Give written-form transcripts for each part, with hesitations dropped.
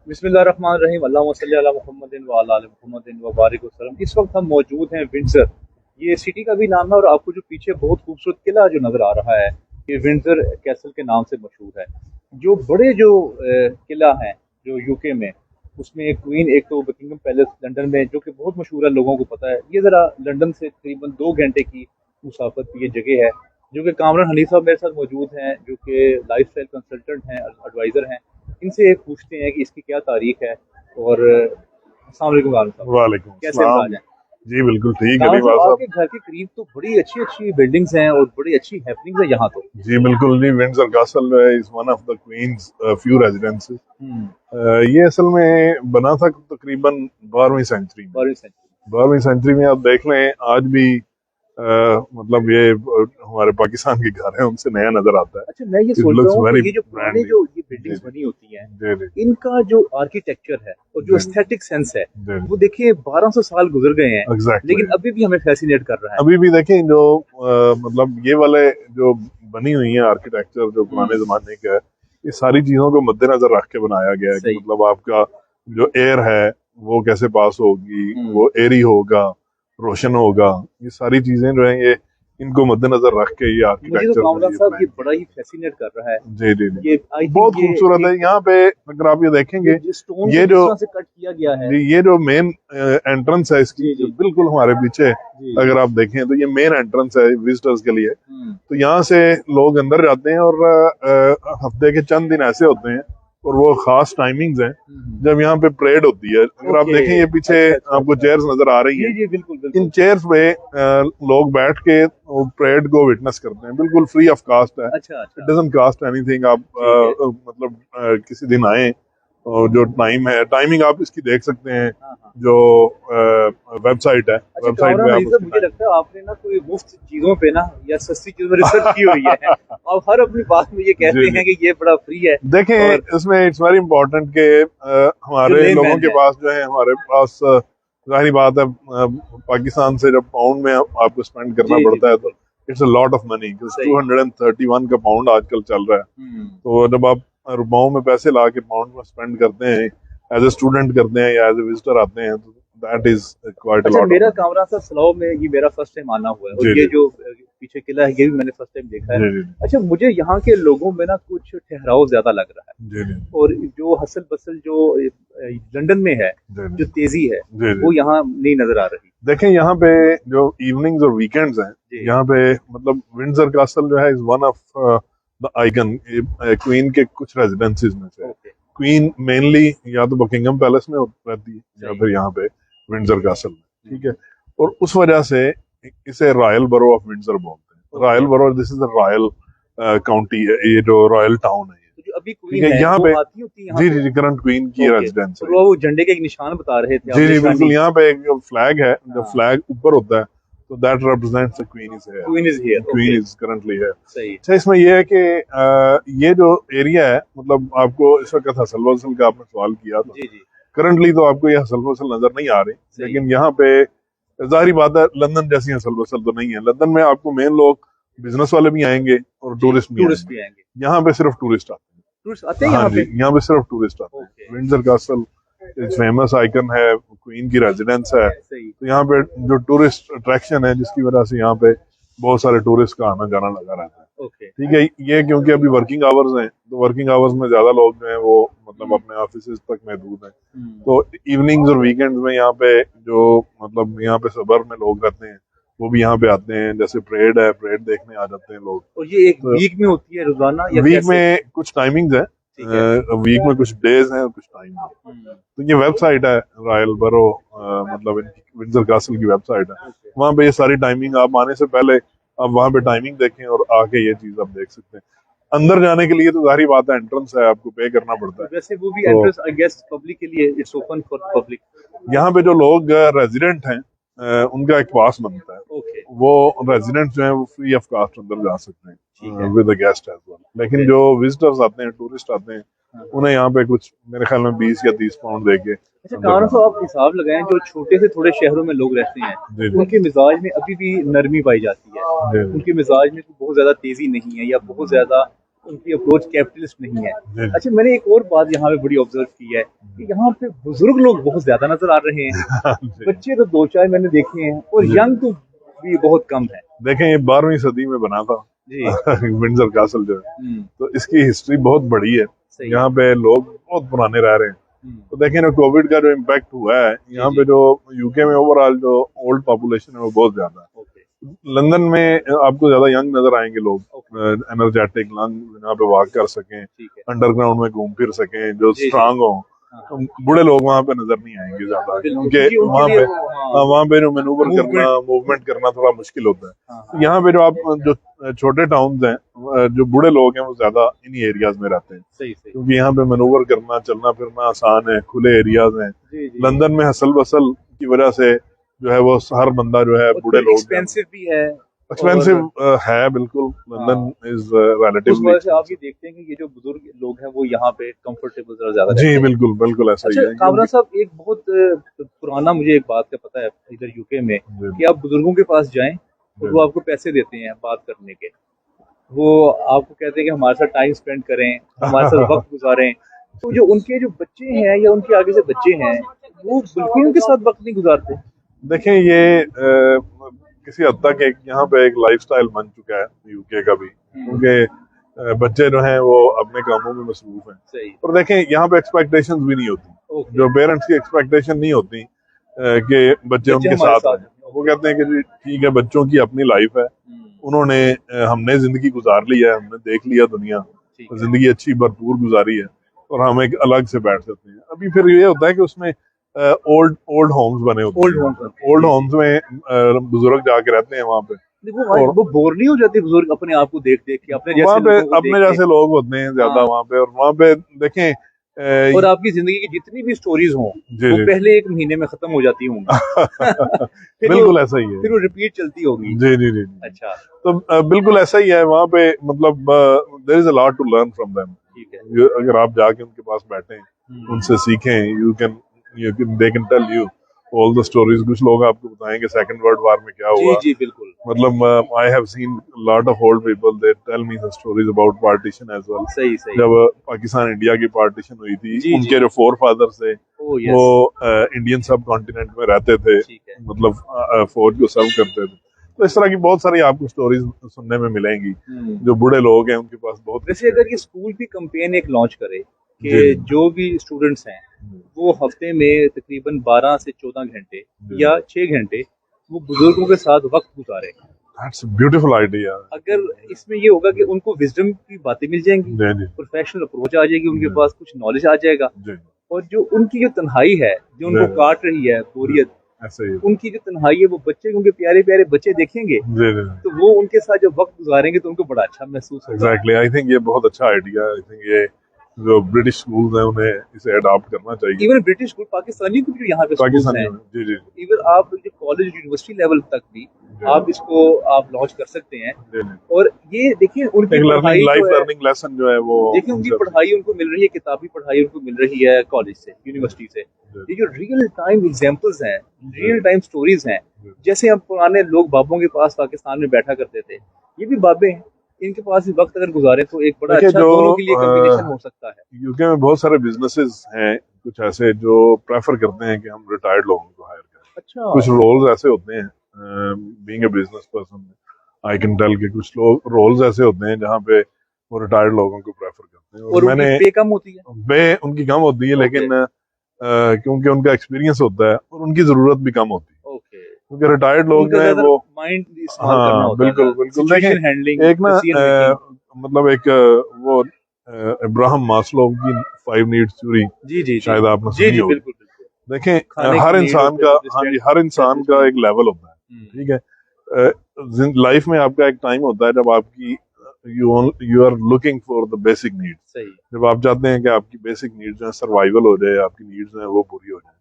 बिस्मिल्लाहिर्रहमानिर्रहीम। अल्लाहुम्मा सल्ली अला मुहम्मदिन व अला आलि मुहम्मदिन व बारिक वसल्लम। इस वक्त हम मौजूद हैं विंडसर। ये सिटी का भी नाम है और आपको जो पीछे बहुत खूबसूरत किला जो नज़र आ रहा है ये विंडसर कैसल के नाम से मशहूर है। जो बड़े जो किला हैं जो यूके में, उसमें एक क्वीन, एक तो बकिंगम पैलेस लंदन में जो कि बहुत मशहूर है, लोगों को पता है। ये ज़रा लंदन से तकरीबन 2 घंटे की मुसाफत की ये जगह है, जो कि कामरान हनीफ साहब मेरे साथ मौजूद हैं, जो कि लाइफ स्टाइल कंसल्टेंट हैं, एडवाइज़र हैं। इनसे पूछते हैं कि इसकी क्या तारीख है। और अस्सलाम वालेकुम कामरान साहब, वालेकुम कैसे मिजाज हैं? जी बिल्कुल ठीक है। कामरान साहब, आपके घर के करीब तो बड़ी अच्छी अच्छी बिल्डिंग्स हैं और बड़ी अच्छी हैपनिंग्स है यहाँ तो। जी बिल्कुल जी, Windsor castle is one of the queen's few residences. ये असल में बना था तकरीबन 12वीं सेंचुरी में। आप देख लें आज भी मतलब ये हमारे पाकिस्तान के घर हैं, उनसे नया नजर आता है। अच्छा, मैं ये सोच रहा हूँ कि ये जो पुराने जो ये बिल्डिंग्स बनी होती हैं, इनका जो आर्किटेक्चर है और जो एस्थेटिक सेंस है, वो देखिए 1200 साल गुजर गए हैं, लेकिन अभी भी हमें फैसिनेट कर रहा है। अभी भी देखें जो मतलब ये वाले जो बनी हुई है आर्किटेक्चर जो पुराने जमाने का है, ये सारी चीजों को मद्देनजर रख के बनाया गया है कि मतलब आपका जो एयर है वो कैसे पास होगी, वो एरी होगा, रोशन होगा, ये सारी चीजें जो है ये इनको मद्देनजर रख के ये आर्किटेक्चर साहब ये बड़ा ही फैसिनेट कर रहा है। जी जी जी, ये बहुत खूबसूरत है। यहाँ पे अगर आप ये देखेंगे ये जो कट किया गया है, ये जो मेन एंट्रेंस है इसकी बिल्कुल हमारे पीछे अगर आप देखें तो ये मेन एंट्रेंस है विजिटर्स के लिए। तो यहाँ से लोग अंदर जाते हैं और हफ्ते के चंद दिन ऐसे होते हैं और वो खास टाइमिंग्स हैं जब यहाँ पे परेड होती है। अगर आप देखें ये पीछे आपको चेयर्स नजर आ रही हैं, जी, बिल्कुल। इन चेयर्स पे लोग बैठ के परेड को विटनेस करते हैं, बिल्कुल फ्री ऑफ कास्ट है। It doesn't cost anything. आप मतलब किसी दिन आए और जो टाइम है, टाइमिंग आप इसकी देख सकते हैं जो वेबसाइट है। वेबसाइट पे आप मुझे लगता है आपने ना कोई मुफ्त चीजों पे ना या सस्ती चीजों में रिसर्च की हुई है। और हर अपनी बात में ये कहते हैं कि ये बड़ा फ्री है। देखें इसमें इट्स वेरी इंपॉर्टेंट के हमारे लोगों के पास जो है, हमारे पास जाहिर बात है पाकिस्तान से जब पाउंड में आपको स्पेंड करना पड़ता है तो it's a lot of money. 231 का पाउंड आजकल चल रहा है। तो जब आप रुपयों में पैसे ला के पाउंड में स्पेंड करते हैं, एज ए स्टूडेंट करते हैं या एज ए विजिटर आते हैं, तो that is quite a lot. मेरा कामरान साहब सलाह में ये मेरा फर्स्ट टाइम आना हुआ है और ये जो पीछे किला है ये भी मैंने फर्स्ट टाइम देखा है। अच्छा, मुझे यहाँ के लोगों में ना कुछ ठहराव ज्यादा लग रहा है और जो हसल बसल जो लंदन में है, जो तेजी है, वो यहाँ नहीं नजर आ रही। देखें यहाँ पे जो इवनिंग्स और वीकेंड्स हैं, यहाँ पे मतलब विंडसर कासल जो है is one of the icon queen के कुछ रेजिडेंसीज में से। क्वीन मेनली या तो बकिंगम पैलेस में रहती है या फिर यहाँ पे विंडसर कासल में, ठीक है। और उस वजह से इसे रॉयल बरो ऑफ विंडसर बोलते हैं। रॉयल बरो, this is the royal county है, ये जो रॉयल टाउन है। अभी क्वीन है यहाँ पे आती होती है, जी करंट क्वीन की रेजिडेंस है। वो झंडे के एक निशान बता रहे थे। जी बिल्कुल, यहाँ पे एक फ्लैग है, जो फ्लैग ऊपर होता है तो that represents the queen is here. Queen is currently here. अच्छा, इसमें ये है कि ये जो एरिया है, मतलब आपको इस वक्त हसल वसल का आपने सवाल किया था, करंटली तो आपको ये हसल वसल नजर नहीं आ रही, लेकिन यहाँ पे जाहिर बात है लंदन जैसी हसल वसल तो नहीं है। लंदन में आपको मेन लोग बिजनेस वाले भी आएंगे और टूरिस्ट भी आएंगे। यहाँ पे सिर्फ टूरिस्ट आते हैं। हाँ जी, यहाँ पे सिर्फ टूरिस्ट आते हैं। विंडसर कासल फेमस आइकन है, क्वीन की रेजिडेंस है, तो यहाँ पे जो टूरिस्ट अट्रैक्शन है जिसकी वजह से यहाँ पे बहुत सारे टूरिस्ट का आना जाना लगा रहता है। ठीक है, ये क्योंकि अभी वर्किंग आवर्स हैं तो वर्किंग आवर्स में ज्यादा लोग जो हैं वो मतलब अपने ऑफिस तक महदूद हैं, तो इवनिंग्स और वीकेंड्स में यहाँ पे जो मतलब यहाँ पे सबर्ब में लोग रहते हैं वो भी यहाँ पे आते हैं। जैसे परेड है, परेड देखने आ जाते हैं लोग। और ये एक वीक में होती है रोजाना या वीक में कुछ टाइमिंग्स है, वीक में कुछ डेज हैं और कुछ टाइम है। तो ये वेबसाइट है रॉयल बरो, मतलब विंडसर कासल की वेबसाइट है। वहाँ पे ये सारी टाइमिंग, आप आने से पहले आप वहाँ पे टाइमिंग देखें और आके ये चीज आप देख सकते हैं। अंदर जाने के लिए तो जाहिर बात है एंट्रेंस है, आपको पे करना पड़ता है। वैसे वो भी एंट्रेंस आई गेस पब्लिक के लिए इट्स ओपन फॉर पब्लिक। यहाँ पे जो लोग रेजिडेंट हैं उनका एक पास बनता है, वो रेजिडेंट जो है वो फ्री ऑफ कास्ट अंदर जा सकते हैं with the guest as well. लेकिन जो विजिटर्स आते हैं, टूरिस्ट आते हैं, उन्हें यहाँ पे कुछ मेरे ख्याल में 20 या 30 पाउंड देके। अच्छा कामरान साहब, आप हिसाब लगाएं, जो छोटे से थोड़े शहरों में लोग रहते हैं उनके मिजाज में अभी भी नरमी पाई जाती है, उनके मिजाज में बहुत ज्यादा तेजी नहीं है या बहुत ज्यादा उनकी अप्रोच कैपिटलिस्ट नहीं है। जी। अच्छा, मैंने एक और बात यहाँ पे बड़ी ऑब्जर्व की है कि यहाँ पे बुजुर्ग लोग बहुत ज्यादा नजर आ रहे हैं, जी। बच्चे तो दो चार मैंने देखे हैं, और जी। यंग तो भी बहुत कम है। देखें, ये 12वीं सदी में बना था जी। विंडसर कासल जो है, तो इसकी हिस्ट्री बहुत बड़ी है। सही यहाँ पे लोग बहुत पुराने रह रहे हैं। तो देखें ना, कोविड का जो इम्पैक्ट हुआ है यहाँ पे, जो यूके में ओवरऑल जो ओल्ड पॉपुलेशन है वो बहुत ज्यादा है। लंदन में आपको ज्यादा यंग नजर आएंगे लोग, एनर्जेटिक, लंग यहाँ पे वॉक कर सकें, अंडरग्राउंड में घूम फिर सकें, जो स्ट्रांग हो। तो बूढ़े लोग वहाँ पे नजर नहीं आएंगे ज्यादा, क्योंकि वहाँ पे जो मैनूवर करना, मूवमेंट करना थोड़ा मुश्किल होता है। तो यहाँ पे जो आप जो छोटे टाउन्स हैं, जो बूढ़े लोग हैं वो ज्यादा इन्हीं एरियाज में रहते हैं, क्योंकि यहाँ पे मैनूवर करना, चलना फिरना आसान है, खुले एरियाज हैं। लंदन में हसल बसल की वजह से जो है वो हर बंदा जो है, बूढ़े लोग, एक्सपेंसिव भी है, एक्सपेंसिव है बिल्कुल। लंदन इज रिलेटिवली, आप ये देखते हैं कि ये जो बुजुर्ग लोग हैं वो यहाँ पे कंफर्टेबल ज्यादा। जी बिल्कुल बिल्कुल ऐसा ही है। कामरान साहब, एक बहुत पुराना मुझे एक बात का पता है इधर यूके में, कि आप बुजुर्गों के पास जाएं तो वो आपको पैसे देते हैं बात करने के, वो आपको कहते हैं कि हमारे साथ टाइम स्पेंड करें, हमारे साथ वक्त गुजारें। तो जो उनके जो बच्चे हैं या उनके आगे से बच्चे हैं, वो बिल्कुल उनके साथ वक्त नहीं गुजारते। देखें, ये किसी हद तक एक यहाँ पे एक लाइफस्टाइल बन चुका है यूके का भी, क्योंकि बच्चे जो हैं वो अपने कामों में मसरूफ हैं। और देखें, यहाँ पे एक्सपेक्टेशंस भी नहीं होती, जो पेरेंट्स की एक्सपेक्टेशन नहीं होती कि बच्चे उनके साथ आए। वो कहते हैं कि जी ठीक है, बच्चों की अपनी लाइफ है, उन्होंने, हमने जिंदगी गुजार ली है, हमने देख लिया दुनिया, जिंदगी अच्छी भरपूर गुजारी है, और हम एक अलग से बैठ सकते हैं। अभी फिर ये होता है कि उसमें ओल्ड होम्स बने होते हैं, ओल्ड होम्स में बुजुर्ग जाके रहते हैं वहाँ पे। और वो बोर नहीं हो जाते बुजुर्ग अपने आप को देख देख के, वहाँ पे अपने जैसे लोग होते हैं ज्यादा वहाँ पे, और वहाँ पे देखें, और आपकी जिंदगी की जितनी भी स्टोरीज हों वो पहले एक महीने में खत्म हो जाती होंगी। बिल्कुल ऐसा ही है, फिर वो रिपीट चलती होगी। जी जी जी। अच्छा, तो बिल्कुल ऐसा ही है वहाँ पे, मतलब there is a lot to learn from them. अगर आप जाके उनके पास बैठें, उनसे सीखें, they can tell you all the stories. कुछ लोग आपको बताएंगे सेकंड वर्ल्ड वॉर में क्या हुआ। जी बिल्कुल। मतलब I have seen lot of old people, they tell me the stories about partition as well. सही। जब पाकिस्तान इंडिया की पार्टीशन हुई थी, उनके जो फोर फादर्स थे वो इंडियन सब कॉन्टिनेंट में रहते थे, मतलब फौज को सर्व करते थे। तो इस तरह की बहुत सारी आपको स्टोरीज सुनने में मिलेंगी। जो बूढ़े लोग हैं उनके पास बहुत। वैसे अगर ये स्कूल भी कैंपेन एक लॉन्च करे कि जो भी स्टूडेंट्स हैं वो हफ्ते में तकरीबन 12 से 14 घंटे या 6 घंटे वो बुजुर्गों के साथ वक्त गुजारे। That's a beautiful idea. अगर इसमें ये होगा कि उनको विजडम की बातें मिल जाएंगी, प्रोफेशनल अप्रोच आ जाएगी, उनके पास कुछ नॉलेज आ जाएगा, और जो उनकी जो तन्हाई है जो उनको काट रही है, बोरियत, उनकी जो तन्हाई है वो बच्चे, उनके प्यारे प्यारे बच्चे देखेंगे तो वो उनके साथ जब वक्त गुजारेंगे तो उनको बड़ा अच्छा महसूस होगा। एग्जैक्टली, आई थिंक ये बहुत अच्छा आइडिया। आई थिंक ये जो ब्रिटिश स्कूल्स हैं उन्हें इसे अडॉप्ट करना चाहिए। इवन ब्रिटिश स्कूल, पाकिस्तानी भी जो यहाँ पे स्कूल्स हैं, जी। इवन आप जो कॉलेज यूनिवर्सिटी लेवल तक भी आप इसको आप लॉन्च कर सकते हैं। और ये देखिए उनकी पढ़ाई, लाइफ लर्निंग लेसन जो है वो, देखिए उनकी पढ़ाई उनको मिल रही है, किताबी पढ़ाई उनको मिल रही है कॉलेज से, यूनिवर्सिटी से। ये जो रियल टाइम एग्जांपल्स हैं, रियल टाइम स्टोरीज हैं, जैसे हम पुराने लोग बाबों के पास पाकिस्तान में बैठा करते थे, ये भी बाबे हैं, इनके पास भी वक्त अगर गुजारे तो एक बड़ा अच्छा दोनों के लिए कॉम्बिनेशन हो सकता है। यूके में बहुत सारे बिजनेसेस हैं कुछ ऐसे जो प्रेफर करते हैं कि हम रिटायर्ड लोगों को हायर करें। अच्छा, कुछ रोल्स ऐसे होते हैं, being a business person I can tell के कुछ लोग रोल्स ऐसे होते हैं जहाँ पे वो रिटायर्ड लोगों को प्रेफर करते हैं, और मैंने पे कम होती है, पे उनकी कम होती है, लेकिन क्योंकि उनका एक्सपीरियंस होता है और उनकी जरूरत भी कम होती है, क्योंकि रिटायर्ड लोग जो है वो माइंड, हाँ बिल्कुल बिल्कुल। देखें, एक ना मतलब एक वो इब्राहिम मास्लो की 5 नीड्स थ्योरी, शायद आपने सुनी होगी। देखें, हर इंसान का, हाँ जी, हर इंसान का एक लेवल होता है, ठीक है। लाइफ में आपका एक टाइम होता है जब आपकी you are looking for the basic needs. जब आप चाहते हैं कि आपकी बेसिक नीड्स जो है सर्वाइवल हो जाए, आपकी नीड्स जो है वो पूरी हो जाए।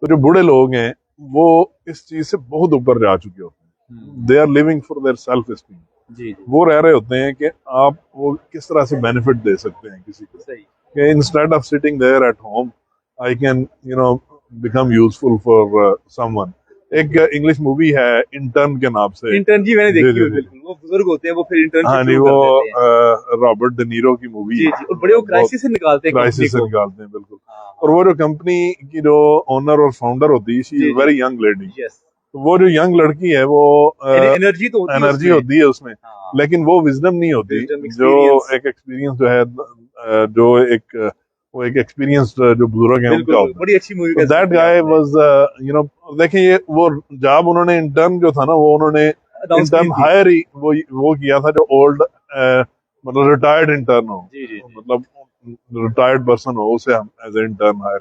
तो जो बूढ़े लोग हैं वो इस चीज से बहुत ऊपर जा चुके होते हैं। They are living for their self esteem. वो रह रहे होते हैं कि आप वो किस तरह से बेनिफिट दे सकते हैं किसी को, instead of sitting there at home I can become useful for someone. एक इंग्लिश मूवी है इंटर्न के नाम से। इंटर्न जी मैंने जी, देखी जी, है, जी। बिल्कुल वो बुजुर्ग होते हैं, वो फिर इंटर्न हाँ नहीं, वो रॉबर्ट द नीरो की मूवी जी है। जी, और बड़े वो क्राइसिस से निकालते हैं कंपनी क्राइसिस से को। निकालते हैं, बिल्कुल। हाँ, और वो जो कंपनी की जो ओनर और फाउंडर होती है, शी जी इज जी, वेरी यंग लेडी। यस, तो वो जो यंग लड़की है वो एनर्जी तो होती है एनर्जी उसमें। होती है उसमें, हाँ, लेकिन वो विजडम नहीं होती विजडम, जो एक्सपीरियंस, एक एक्सपीरियंस जो है जो एक वो एक एक्सपीरियंस जो बुजुर्ग है बिल्कुल उनका बिल्कुल, होता है। बड़ी अच्छी मूवी तो का दैट जिक्र किया गाय आपने। वाज यू नो, देखिए ये वो जॉब उन्होंने इंटर्न जो था ना, वो उन्होंने अनाउंस की इंटर्न थी, हायर ही वो किया था जो ओल्ड मतलब रिटायर्ड इंटर्न हो, जी जी जी। मतलब रिटायर्ड पर्सन हो, उसे हम एज ए इंटर्न हायर